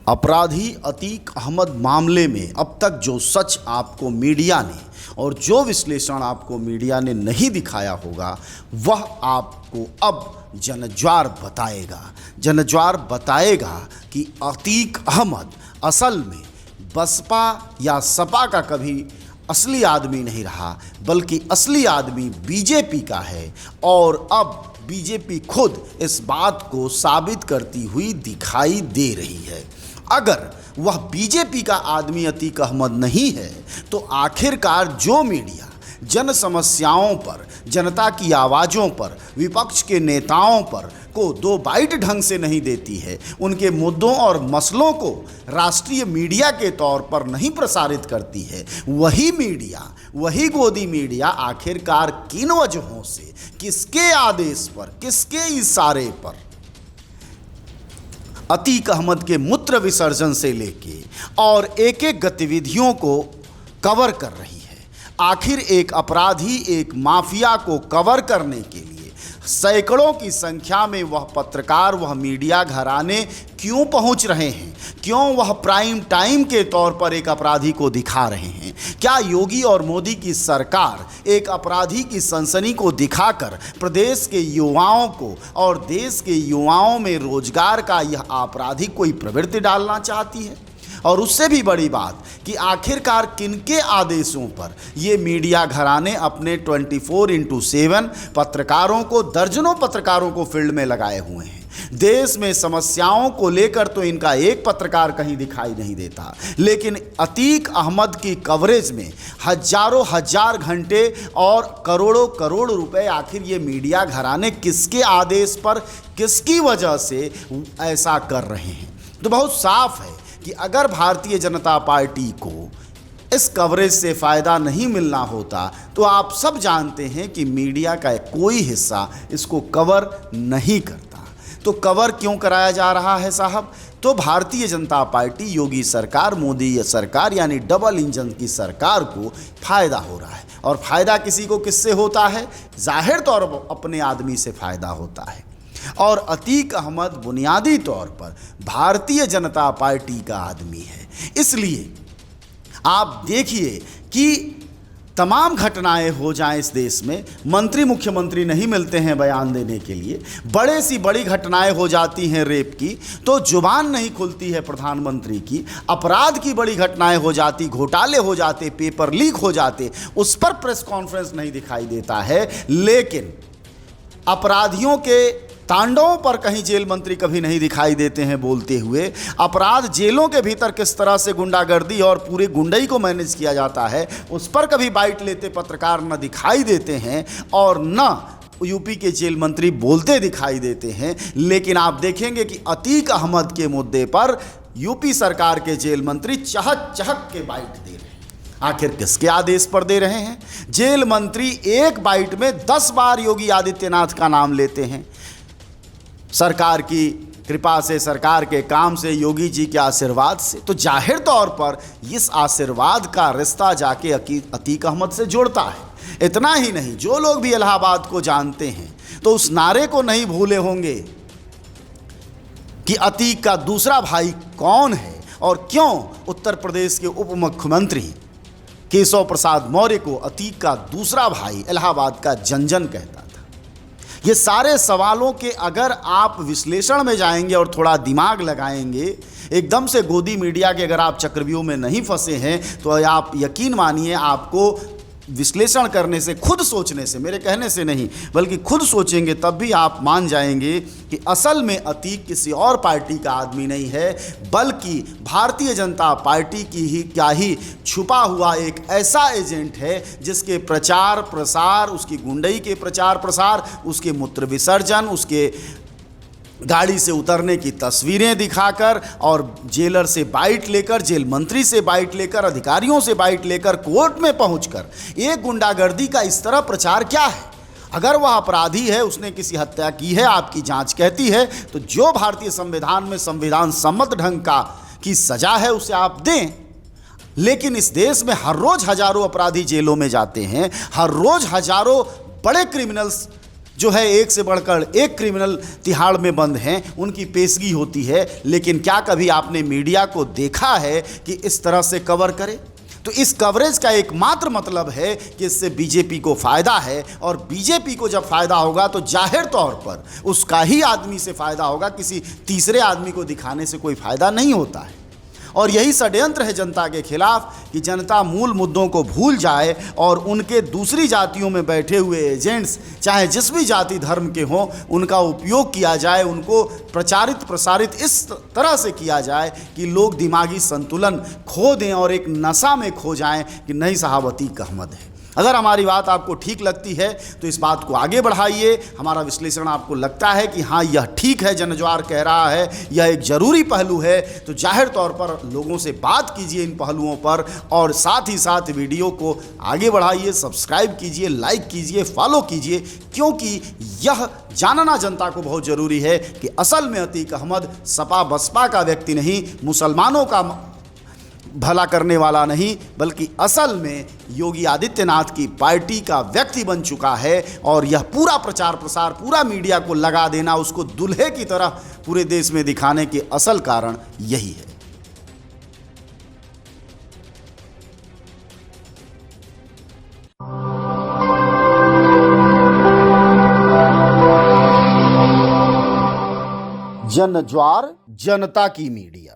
अपराधी अतीक अहमद मामले में अब तक जो सच आपको मीडिया ने और जो विश्लेषण आपको मीडिया ने नहीं दिखाया होगा वह आपको अब जनज्वार बताएगा। जनज्वार बताएगा कि अतीक अहमद असल में बसपा या सपा का कभी असली आदमी नहीं रहा, बल्कि असली आदमी बीजेपी का है और अब बीजेपी खुद इस बात को साबित करती हुई दिखाई दे रही है। अगर वह बीजेपी का आदमी अतीक अहमद नहीं है तो आखिरकार जो मीडिया जन समस्याओं पर, जनता की आवाज़ों पर, विपक्ष के नेताओं पर को दो बाइट ढंग से नहीं देती है, उनके मुद्दों और मसलों को राष्ट्रीय मीडिया के तौर पर नहीं प्रसारित करती है, वही मीडिया, वही गोदी मीडिया आखिरकार किन वजहों से, किसके आदेश पर, किसके इशारे पर अतीक अहमद के मूत्र विसर्जन से लेके और एक एक गतिविधियों को कवर कर रही है। आखिर एक अपराधी, एक माफिया को कवर करने के लिए सैकड़ों की संख्या में वह पत्रकार, वह मीडिया घराने क्यों पहुंच रहे हैं? क्यों वह प्राइम टाइम के तौर पर एक अपराधी को दिखा रहे हैं? क्या योगी और मोदी की सरकार एक अपराधी की सनसनी को दिखाकर प्रदेश के युवाओं को और देश के युवाओं में रोजगार का यह आपराधिक कोई प्रवृत्ति डालना चाहती है? और उससे भी बड़ी बात कि आखिरकार किनके आदेशों पर ये मीडिया घराने अपने 24x7 पत्रकारों को, दर्जनों पत्रकारों को फील्ड में लगाए हुए हैं। देश में समस्याओं को लेकर तो इनका एक पत्रकार कहीं दिखाई नहीं देता, लेकिन अतीक अहमद की कवरेज में हजारों हजार घंटे और करोड़ों करोड़ रुपए आखिर ये मीडिया घराने किसके आदेश पर, किसकी वजह से ऐसा कर रहे हैं? तो बहुत साफ है कि अगर भारतीय जनता पार्टी को इस कवरेज से फ़ायदा नहीं मिलना होता तो आप सब जानते हैं कि मीडिया का कोई हिस्सा इसको कवर नहीं करता। तो कवर क्यों कराया जा रहा है साहब? तो भारतीय जनता पार्टी, योगी सरकार, मोदी सरकार यानी डबल इंजन की सरकार को फ़ायदा हो रहा है। और फ़ायदा किसी को किससे होता है? जाहिर तौर पर अपने आदमी से फ़ायदा होता है। और अतीक अहमद बुनियादी तौर पर भारतीय जनता पार्टी का आदमी है। इसलिए आप देखिए कि तमाम घटनाएं हो जाएं इस देश में, मंत्री मुख्यमंत्री नहीं मिलते हैं बयान देने के लिए, बड़े सी बड़ी घटनाएं हो जाती हैं रेप की तो जुबान नहीं खुलती है प्रधानमंत्री की, अपराध की बड़ी घटनाएं हो जाती, घोटाले हो जाते, पेपर लीक हो जाते, उस पर प्रेस कॉन्फ्रेंस नहीं दिखाई देता है। लेकिन अपराधियों के तांडवों पर कहीं जेल मंत्री कभी नहीं दिखाई देते हैं बोलते हुए। अपराध जेलों के भीतर किस तरह से गुंडागर्दी और पूरे गुंडई को मैनेज किया जाता है उस पर कभी बाइट लेते पत्रकार न दिखाई देते हैं और न यूपी के जेल मंत्री बोलते दिखाई देते हैं। लेकिन आप देखेंगे कि अतीक अहमद के मुद्दे पर यूपी सरकार के जेल मंत्री चहक चहक के बाइट दे रहे हैं। आखिर किसके आदेश पर दे रहे हैं? जेल मंत्री एक बाइट में 10 बार योगी आदित्यनाथ का नाम लेते हैं। सरकार की कृपा से, सरकार के काम से, योगी जी के आशीर्वाद से, तो जाहिर तौर पर इस आशीर्वाद का रिश्ता जाके अतीक अहमद से जुड़ता है। इतना ही नहीं, जो लोग भी इलाहाबाद को जानते हैं तो उस नारे को नहीं भूले होंगे कि अतीक का दूसरा भाई कौन है और क्यों उत्तर प्रदेश के उप मुख्यमंत्री केशव प्रसाद मौर्य को अतीक का दूसरा भाई इलाहाबाद का जंजन कहता था। ये सारे सवालों के अगर आप विश्लेषण में जाएंगे और थोड़ा दिमाग लगाएंगे, एकदम से गोदी मीडिया के अगर आप चक्रव्यूह में नहीं फंसे हैं तो आप यकीन मानिए आपको विश्लेषण करने से, खुद सोचने से, मेरे कहने से नहीं बल्कि खुद सोचेंगे तब भी आप मान जाएंगे कि असल में अतीक किसी और पार्टी का आदमी नहीं है बल्कि भारतीय जनता पार्टी की ही क्या ही छुपा हुआ एक ऐसा एजेंट है जिसके प्रचार प्रसार, उसकी गुंडई के प्रचार प्रसार, उसके मूत्र विसर्जन, उसके गाड़ी से उतरने की तस्वीरें दिखाकर और जेलर से बाइट लेकर, जेल मंत्री से बाइट लेकर, अधिकारियों से बाइट लेकर, कोर्ट में पहुंचकर एक गुंडागर्दी का इस तरह प्रचार क्या है? अगर वह अपराधी है, उसने किसी हत्या की है, आपकी जांच कहती है तो जो भारतीय संविधान में संविधान सम्मत ढंग का की सजा है उसे आप दें। लेकिन इस देश में हर रोज हजारों अपराधी जेलों में जाते हैं, हर रोज हजारों बड़े क्रिमिनल्स जो है एक से बढ़कर एक क्रिमिनल तिहाड़ में बंद हैं, उनकी पेशगी होती है। लेकिन क्या कभी आपने मीडिया को देखा है कि इस तरह से कवर करे? तो इस कवरेज का एकमात्र मतलब है कि इससे बीजेपी को फ़ायदा है, और बीजेपी को जब फ़ायदा होगा तो जाहिर तौर पर उसका ही आदमी से फ़ायदा होगा, किसी तीसरे आदमी को दिखाने से कोई फ़ायदा नहीं होता है। और यही षड्यंत्र है जनता के खिलाफ कि जनता मूल मुद्दों को भूल जाए और उनके दूसरी जातियों में बैठे हुए एजेंट्स, चाहे जिस भी जाति धर्म के हों, उनका उपयोग किया जाए, उनको प्रचारित प्रसारित इस तरह से किया जाए कि लोग दिमागी संतुलन खो दें और एक नशा में खो जाएं कि नहीं साहब अतीक अहमद है। अगर हमारी बात आपको ठीक लगती है तो इस बात को आगे बढ़ाइए। हमारा विश्लेषण आपको लगता है कि हाँ यह ठीक है, जनज्वार कह रहा है, यह एक ज़रूरी पहलू है, तो जाहिर तौर पर लोगों से बात कीजिए इन पहलुओं पर, और साथ ही साथ वीडियो को आगे बढ़ाइए, सब्सक्राइब कीजिए, लाइक कीजिए, फॉलो कीजिए, क्योंकि यह जानना जनता को बहुत ज़रूरी है कि असल में अतीक अहमद सपा बसपा का व्यक्ति नहीं, मुसलमानों का भला करने वाला नहीं, बल्कि असल में योगी आदित्यनाथ की पार्टी का व्यक्ति बन चुका है। और यह पूरा प्रचार प्रसार, पूरा मीडिया को लगा देना, उसको दूल्हे की तरह पूरे देश में दिखाने के असल कारण यही है। जनज्वार, जनता की मीडिया।